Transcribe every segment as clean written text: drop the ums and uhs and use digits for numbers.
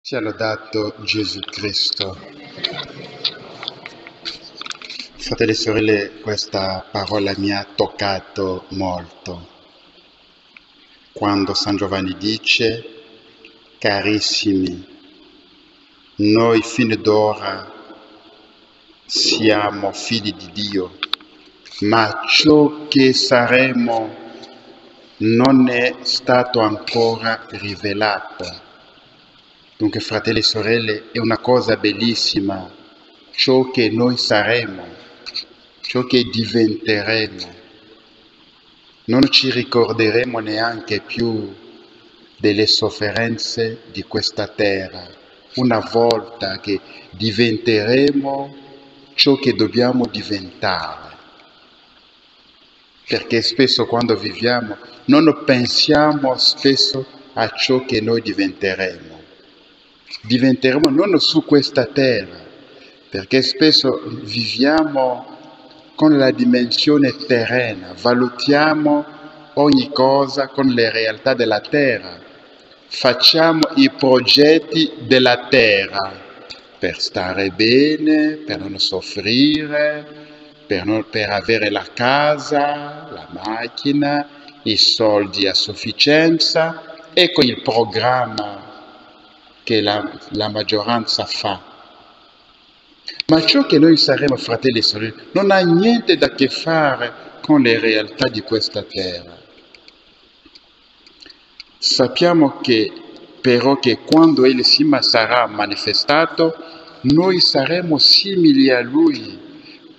Sia lodato Gesù Cristo. Fratelli e sorelle, questa parola mi ha toccato molto. Quando San Giovanni dice: carissimi, noi fino ad ora siamo figli di Dio, ma ciò che saremo non è stato ancora rivelato. Dunque, fratelli e sorelle, è una cosa bellissima ciò che noi saremo, ciò che diventeremo. Non ci ricorderemo neanche più delle sofferenze di questa terra, una volta che diventeremo ciò che dobbiamo diventare. Perché spesso quando viviamo non pensiamo spesso a ciò che noi diventeremo. Diventeremo non su questa terra, perché spesso viviamo con la dimensione terrena, valutiamo ogni cosa con le realtà della terra, facciamo i progetti della terra per stare bene, per non soffrire, per avere la casa, la macchina, i soldi a sufficienza. Ecco il programma che la maggioranza fa. Ma ciò che noi saremo, fratelli e sorelle, non ha niente da che fare con le realtà di questa terra. Sappiamo che però che quando Egli sarà manifestato, noi saremo simili a Lui,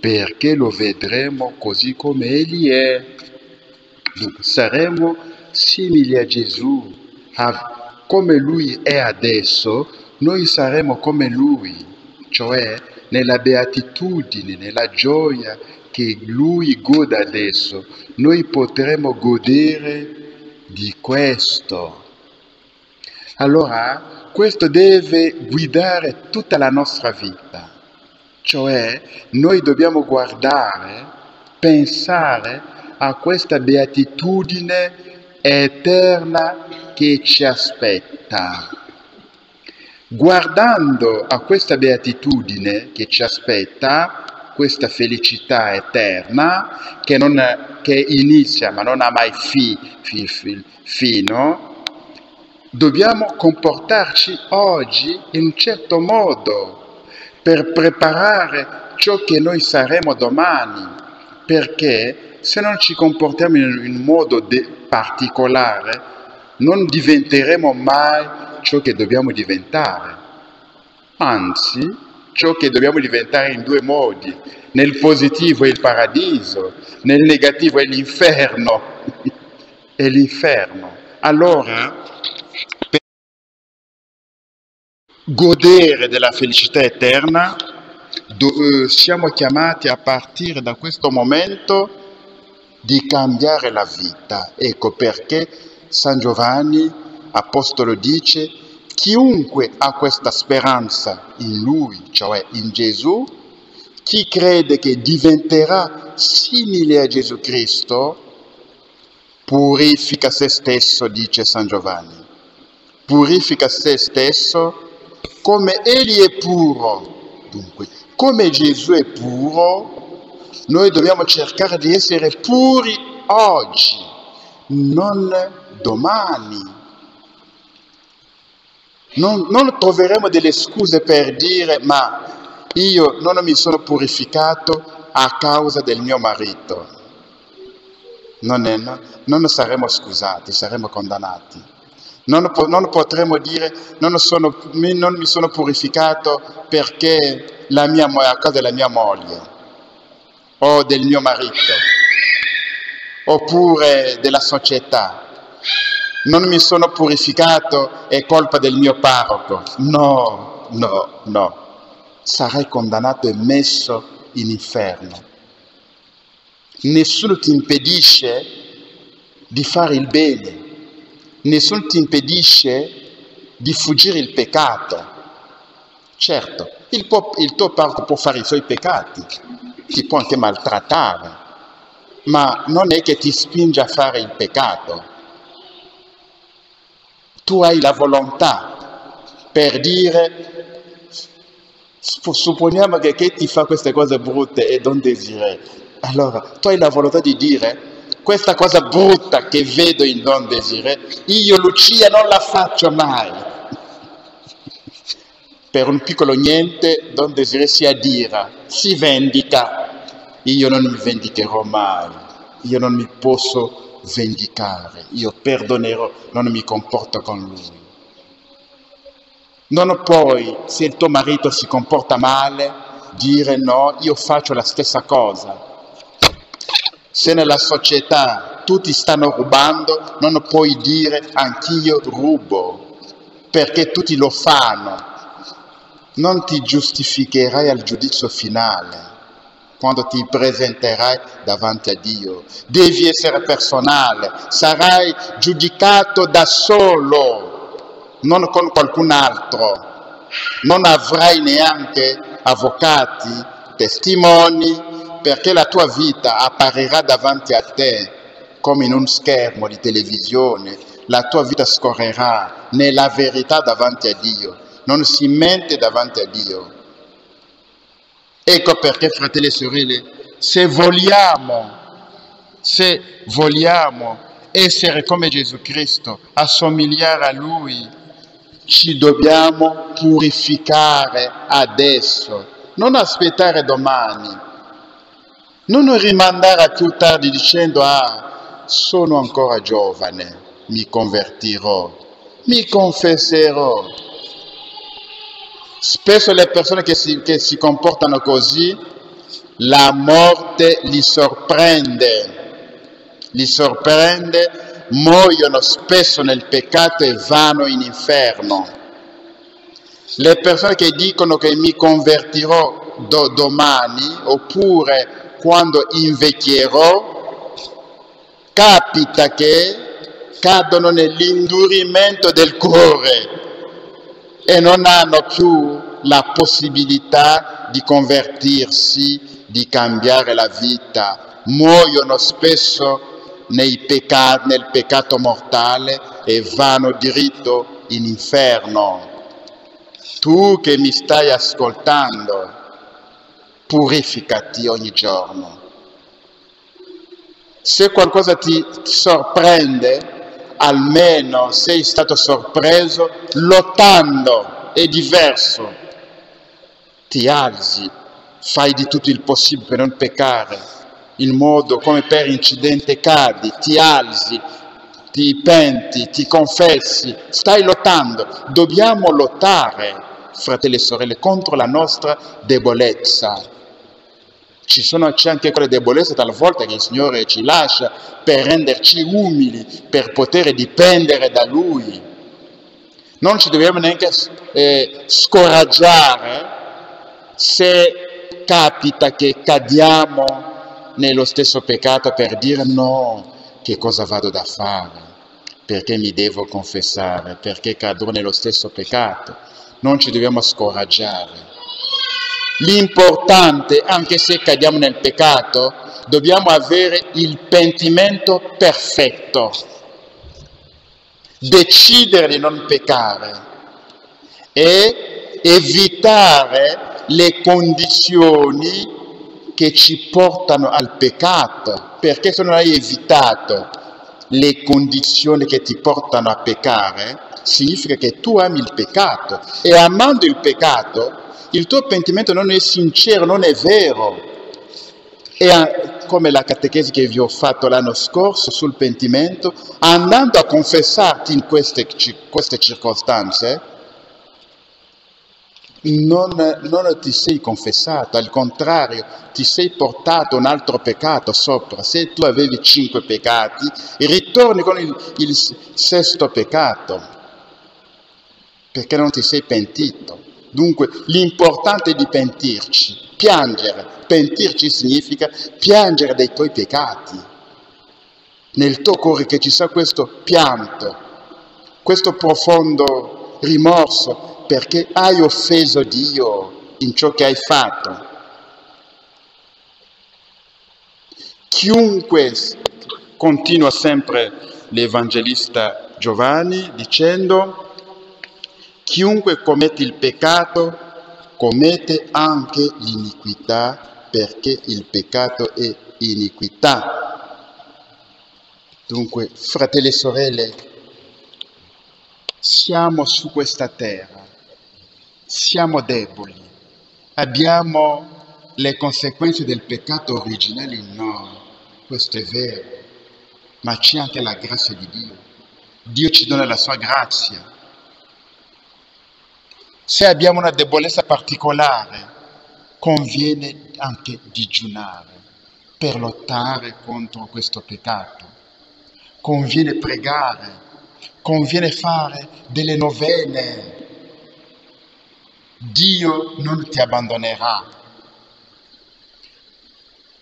perché lo vedremo così come Egli è. Dunque, saremo simili a Gesù, come Lui è adesso, noi saremo come Lui, cioè nella beatitudine, nella gioia che Lui gode adesso, noi potremo godere di questo. Allora, questo deve guidare tutta la nostra vita, cioè noi dobbiamo guardare, pensare a questa beatitudine eterna che ci aspetta. Guardando a questa beatitudine che ci aspetta, questa felicità eterna che inizia ma non ha mai fino, dobbiamo comportarci oggi in un certo modo per preparare ciò che noi saremo domani, perché se non ci comportiamo in un modo particolare non diventeremo mai ciò che dobbiamo diventare. Anzi, ciò che dobbiamo diventare in due modi: nel positivo è il paradiso, nel negativo è l'inferno. È l'inferno. Allora, per godere della felicità eterna, siamo chiamati a partire da questo momento di cambiare la vita. Ecco perché San Giovanni Apostolo dice: chiunque ha questa speranza in Lui, cioè in Gesù, chi crede che diventerà simile a Gesù Cristo, purifica se stesso, dice San Giovanni. Purifica se stesso come Egli è puro. Dunque, come Gesù è puro, noi dobbiamo cercare di essere puri oggi, non domani. Non troveremo delle scuse per dire: ma io non mi sono purificato a causa del mio marito. Non saremo scusati, saremo condannati. Non potremo dire: non mi sono purificato perché a causa della mia moglie o del mio marito oppure della società. Non mi sono purificato, è colpa del mio parroco. No. Sarai condannato e messo in inferno. Nessuno ti impedisce di fare il bene. Nessuno ti impedisce di fuggire il peccato. Certo, il tuo parroco può fare i suoi peccati, ti può anche maltrattare, ma non è che ti spinge a fare il peccato. Tu hai la volontà per dire, supponiamo che ti fa queste cose brutte e non desiré. Allora, tu hai la volontà di dire, questa cosa brutta che vedo in Don Desiré, io Lucia non la faccio mai. Per un piccolo niente Don Desiré si adira, si vendica. Io non mi vendicherò mai, io non mi posso vendicare, io perdonerò, non mi comporto con lui. Non puoi, se il tuo marito si comporta male, dire no, io faccio la stessa cosa. Se nella società tutti stanno rubando, non puoi dire anch'io rubo, perché tutti lo fanno. Non ti giustificherai al giudizio finale, quando ti presenterai davanti a Dio. Devi essere personale, sarai giudicato da solo, non con qualcun altro. Non avrai neanche avvocati, testimoni, perché la tua vita apparirà davanti a te come in un schermo di televisione. La tua vita scorrerà nella verità davanti a Dio. Non si mente davanti a Dio. Ecco perché, fratelli e sorelle, se vogliamo essere come Gesù Cristo, assomigliare a Lui, ci dobbiamo purificare adesso, non aspettare domani, non rimandare a più tardi dicendo sono ancora giovane, mi convertirò, mi confesserò. Spesso le persone che si comportano così, la morte li sorprende, muoiono spesso nel peccato e vanno in inferno. Le persone che dicono che mi convertirò domani oppure quando invecchierò, capita che cadono nell'indurimento del cuore e non hanno più la possibilità di convertirsi, di cambiare la vita. Muoiono spesso nel peccato mortale e vanno diritto in inferno. Tu che mi stai ascoltando, purificati ogni giorno. Se qualcosa ti sorprende, almeno sei stato sorpreso lottando, è diverso. Ti alzi, fai di tutto il possibile per non peccare, in modo come per incidente cadi, ti alzi, ti penti, ti confessi, stai lottando. Dobbiamo lottare, fratelli e sorelle, contro la nostra debolezza. C'è anche quelle debolezze talvolta che il Signore ci lascia per renderci umili, per poter dipendere da Lui. Non ci dobbiamo neanche scoraggiare se capita che cadiamo nello stesso peccato per dire no, che cosa vado da fare? Perché mi devo confessare? Perché cadrò nello stesso peccato? Non ci dobbiamo scoraggiare. L'importante, anche se cadiamo nel peccato, dobbiamo avere il pentimento perfetto. Decidere di non peccare e evitare le condizioni che ci portano al peccato, perché se non hai evitato le condizioni che ti portano a peccare, significa che tu ami il peccato e amando il peccato il tuo pentimento non è sincero, non è vero. E come la catechesi che vi ho fatto l'anno scorso sul pentimento, andando a confessarti in queste circostanze, non ti sei confessato, al contrario, ti sei portato un altro peccato sopra. Se tu avevi 5 peccati, ritorni con il sesto peccato, perché non ti sei pentito. Dunque l'importante è di pentirci, piangere. Pentirci significa piangere dei tuoi peccati. Nel tuo cuore che ci sia questo pianto, questo profondo rimorso, perché hai offeso Dio in ciò che hai fatto. Chiunque, continua sempre l'Evangelista Giovanni dicendo, Chiunque commette il peccato commette anche l'iniquità, perché il peccato è iniquità. Dunque, fratelli e sorelle, siamo su questa terra, siamo deboli, abbiamo le conseguenze del peccato originale in noi, questo è vero, ma c'è anche la grazia di Dio. Dio ci dona la sua grazia. Se abbiamo una debolezza particolare, conviene anche digiunare per lottare contro questo peccato. Conviene pregare, conviene fare delle novene. Dio non ti abbandonerà.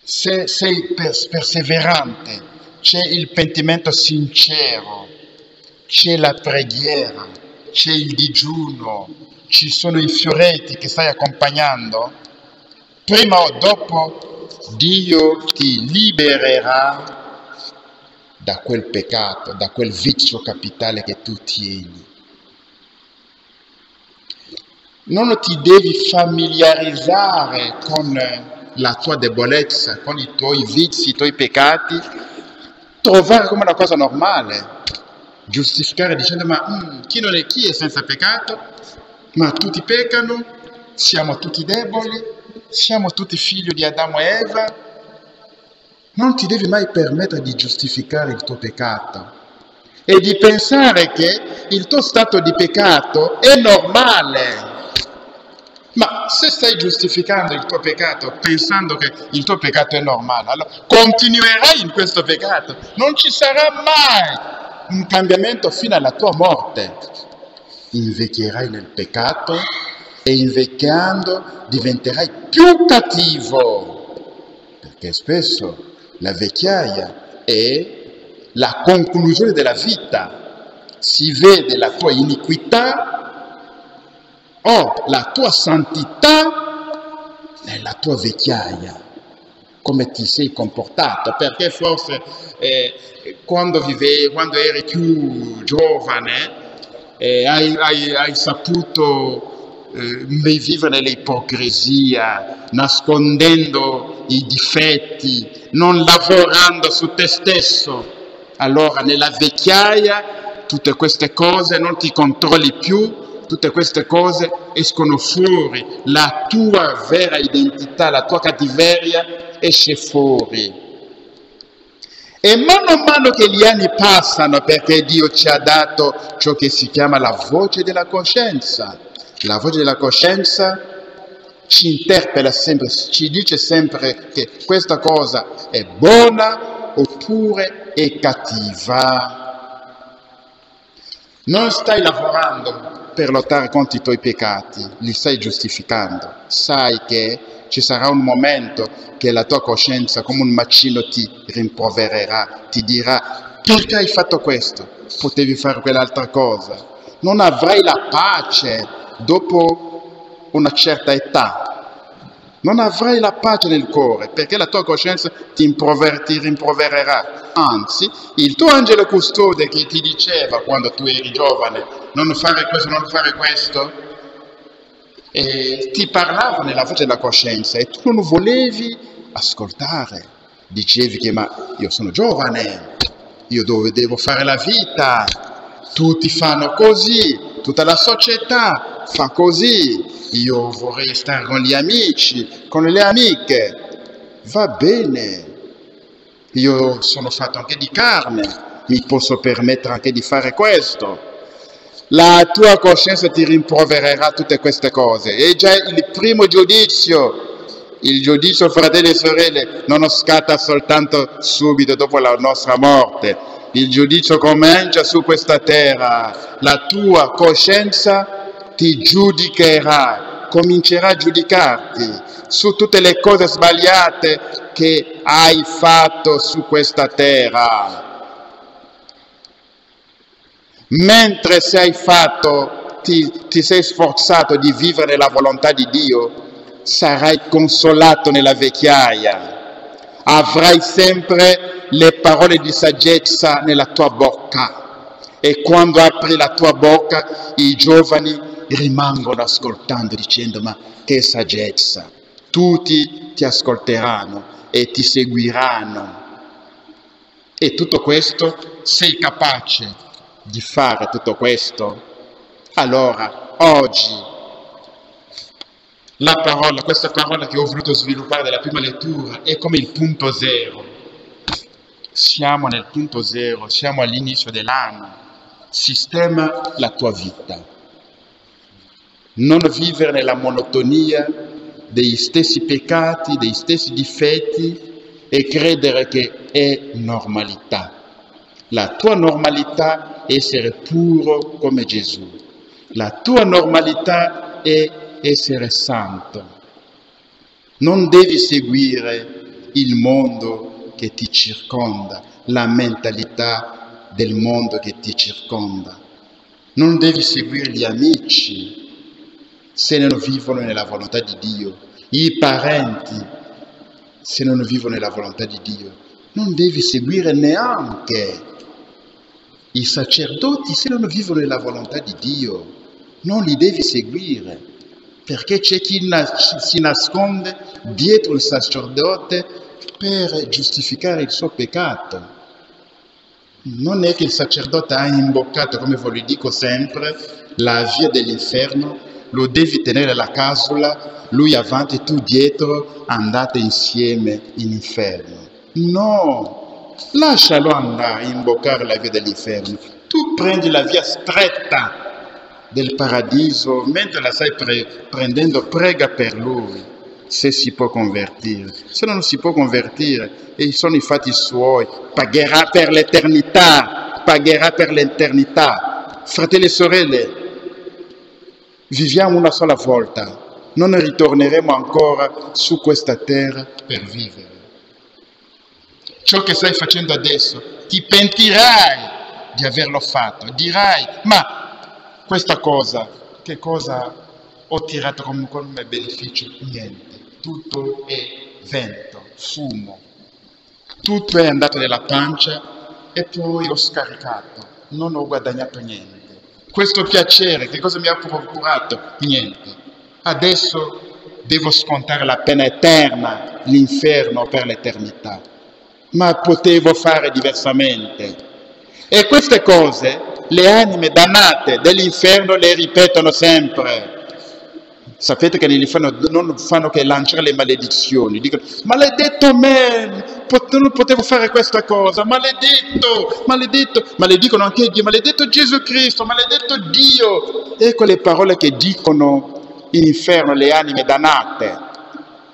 Se sei perseverante, c'è il pentimento sincero, c'è la preghiera, c'è il digiuno, ci sono i fioretti che stai accompagnando, prima o dopo Dio ti libererà da quel peccato, da quel vizio capitale che tu tieni. Non ti devi familiarizzare con la tua debolezza, con i tuoi vizi, i tuoi peccati, trovare come una cosa normale, giustificare dicendo ma chi è senza peccato? Ma tutti peccano, siamo tutti deboli, siamo tutti figli di Adamo e Eva. Non ti devi mai permettere di giustificare il tuo peccato e di pensare che il tuo stato di peccato è normale. Ma se stai giustificando il tuo peccato pensando che il tuo peccato è normale, allora continuerai in questo peccato. Non ci sarà mai un cambiamento fino alla tua morte. Invecchierai nel peccato e invecchiando diventerai più cattivo, perché spesso la vecchiaia è la conclusione della vita. Si vede la tua iniquità o la tua santità nella tua vecchiaia, come ti sei comportato, perché forse quando eri più giovane hai saputo vivere nell'ipocrisia, nascondendo i difetti, non lavorando su te stesso. Allora nella vecchiaia tutte queste cose non ti controlli più, tutte queste cose escono fuori, la tua vera identità, la tua cattiveria esce fuori. E mano a mano che gli anni passano, perché Dio ci ha dato ciò che si chiama la voce della coscienza. La voce della coscienza ci interpella sempre, ci dice sempre che questa cosa è buona oppure è cattiva. Non stai lavorando per lottare contro i tuoi peccati, li stai giustificando. Sai che ci sarà un momento che la tua coscienza come un macino ti rimprovererà, ti dirà perché hai fatto questo, potevi fare quell'altra cosa. Non avrai la pace dopo una certa età, non avrai la pace nel cuore perché la tua coscienza ti rimprovererà. Anzi, il tuo angelo custode che ti diceva quando tu eri giovane non fare questo, e ti parlava nella voce della coscienza e tu non volevi ascoltare. Dicevi che ma io sono giovane, io devo fare la vita, tutti fanno così, tutta la società fa così, io vorrei stare con gli amici, con le amiche. Va bene, io sono fatto anche di carne, mi posso permettere anche di fare questo. La tua coscienza ti rimprovererà tutte queste cose. È già il primo giudizio. Il giudizio, fratelli e sorelle, non scatta soltanto subito dopo la nostra morte. Il giudizio comincia su questa terra. La tua coscienza ti giudicherà, comincerà a giudicarti su tutte le cose sbagliate che hai fatto su questa terra. Mentre se hai fatto, ti sei sforzato di vivere la volontà di Dio, sarai consolato nella vecchiaia, avrai sempre le parole di saggezza nella tua bocca e quando apri la tua bocca i giovani rimangono ascoltando dicendo ma che saggezza, tutti ti ascolteranno e ti seguiranno. E tutto questo, sei capace di fare tutto questo? Allora, oggi, questa parola che ho voluto sviluppare nella prima lettura è come il punto zero. Siamo nel punto zero, siamo all'inizio dell'anno. Sistema la tua vita. Non vivere nella monotonia degli stessi peccati, degli stessi difetti e credere che è normalità. La tua normalità è essere puro come Gesù. La tua normalità è essere santo. Non devi seguire il mondo che ti circonda, la mentalità del mondo che ti circonda. Non devi seguire gli amici se non vivono nella volontà di Dio, i parenti se non vivono nella volontà di Dio. Non devi seguire neanche i sacerdoti se non vivono nella volontà di Dio. Non li devi seguire, perché c'è chi si nasconde dietro il sacerdote per giustificare il suo peccato. Non è che il sacerdote ha imboccato, come ve lo dico sempre, la via dell'inferno, lo devi tenere la casola, lui avanti e tu dietro, andate insieme in inferno. No, lascialo andare a imboccare la via dell'inferno. Tu prendi la via stretta del paradiso, mentre la stai prendendo, prega per lui, se si può convertire. Se non si può convertire, e sono i fatti suoi, pagherà per l'eternità, pagherà per l'eternità. Fratelli e sorelle, viviamo una sola volta, non ritorneremo ancora su questa terra per vivere. Ciò che stai facendo adesso, ti pentirai di averlo fatto, dirai, ma questa cosa, che cosa ho tirato come beneficio? Niente, tutto è vento, fumo, tutto è andato nella pancia e poi ho scaricato, non ho guadagnato niente. Questo piacere, che cosa mi ha procurato? Niente. Adesso devo scontare la pena eterna, l'inferno per l'eternità. Ma potevo fare diversamente. E queste cose, le anime dannate dell'inferno le ripetono sempre. Sapete che nell'inferno non fanno che lanciare le maledizioni. Dicono, maledetto me, non potevo fare questa cosa, maledetto, maledetto. Maledicono anche Dio, maledetto Gesù Cristo, maledetto Dio. Ecco le parole che dicono in inferno le anime dannate.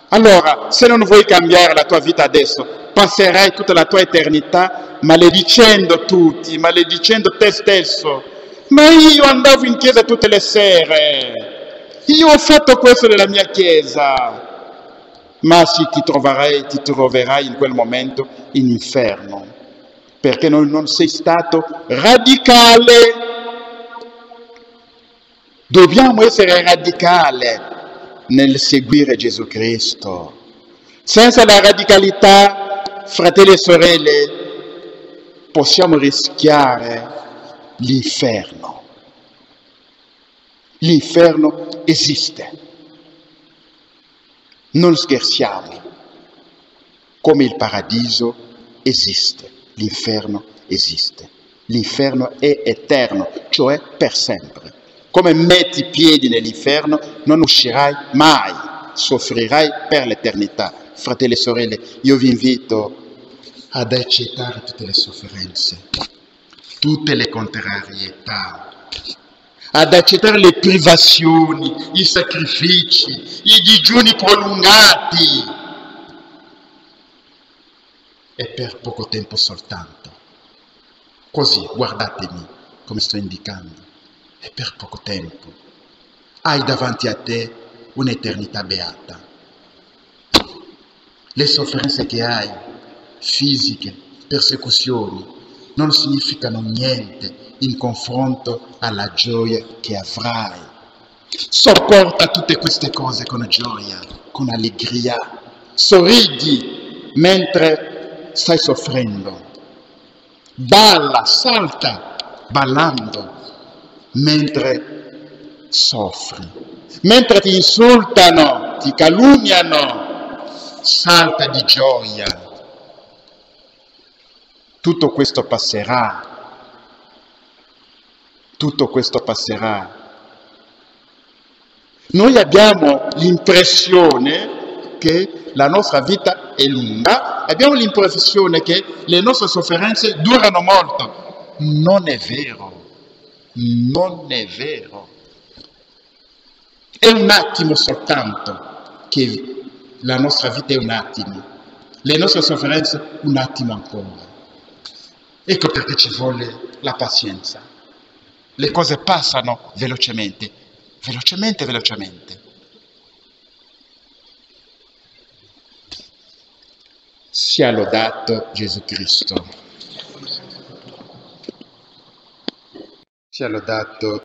Allora, se non vuoi cambiare la tua vita adesso, passerai tutta la tua eternità maledicendo tutti, maledicendo te stesso. Ma io andavo in chiesa tutte le sere. Io ho fatto questo nella mia chiesa, ma sì, ti troverai in quel momento in inferno, perché non sei stato radicale. Dobbiamo essere radicali nel seguire Gesù Cristo. Senza la radicalità, fratelli e sorelle, possiamo rischiare l'inferno. L'inferno esiste, non scherziamo, come il paradiso esiste, l'inferno esiste. L'inferno è eterno, cioè per sempre. Come metti i piedi nell'inferno non uscirai mai, soffrirai per l'eternità. Fratelli e sorelle, io vi invito ad accettare tutte le sofferenze, tutte le contrarietà, ad accettare le privazioni, i sacrifici, i digiuni prolungati. E per poco tempo soltanto. Così, guardatemi come sto indicando. E per poco tempo. Hai davanti a te un'eternità beata. Le sofferenze che hai, fisiche, persecuzioni, non significano niente in confronto alla gioia che avrai. Sopporta tutte queste cose con gioia, con allegria. Sorridi mentre stai soffrendo. Balla, salta, ballando, mentre soffri. Mentre ti insultano, ti calunniano, salta di gioia. Tutto questo passerà. Tutto questo passerà. Noi abbiamo l'impressione che la nostra vita è lunga, abbiamo l'impressione che le nostre sofferenze durano molto. Non è vero, non è vero. È un attimo soltanto che la nostra vita è un attimo, le nostre sofferenze un attimo ancora. Ecco perché ci vuole la pazienza. Le cose passano velocemente, velocemente, velocemente. Sia lodato Gesù Cristo. Sia lodato